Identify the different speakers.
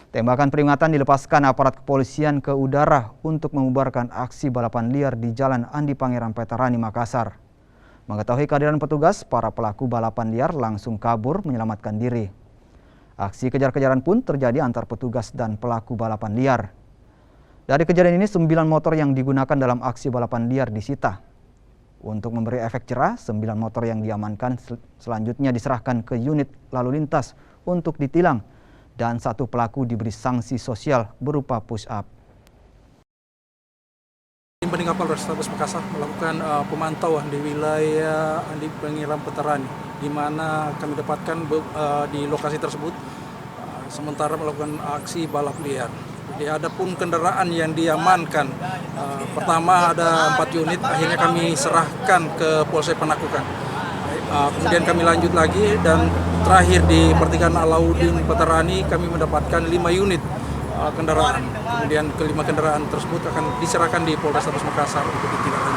Speaker 1: Tembakan peringatan dilepaskan aparat kepolisian ke udara untuk membubarkan aksi balapan liar di Jalan Andi Pangeran Veterani, Makassar. Mengetahui kehadiran petugas, para pelaku balapan liar langsung kabur menyelamatkan diri. Aksi kejar-kejaran pun terjadi antar petugas dan pelaku balapan liar. Dari kejadian ini, 9 motor yang digunakan dalam aksi balapan liar disita. Untuk memberi efek jerah, 9 motor yang diamankan selanjutnya diserahkan ke unit lalu lintas untuk ditilang. Dan 1 pelaku diberi sanksi sosial berupa push up.
Speaker 2: Tim Banding Kapal Polrestabes Makassar melakukan pemantauan di wilayah Andi Pangeran Veterani, di mana kami dapatkan di lokasi tersebut sementara melakukan aksi balap liar. Jadi ada pun kendaraan yang diamankan. Pertama ada 4 unit, akhirnya kami serahkan ke Polsek Penakukan. Kemudian kami lanjut lagi dan terakhir di pertigaan Alauddin Veterani kami mendapatkan 5 unit kendaraan. Kemudian kelima kendaraan tersebut akan diserahkan di Polrestabes Makassar untuk ditindak.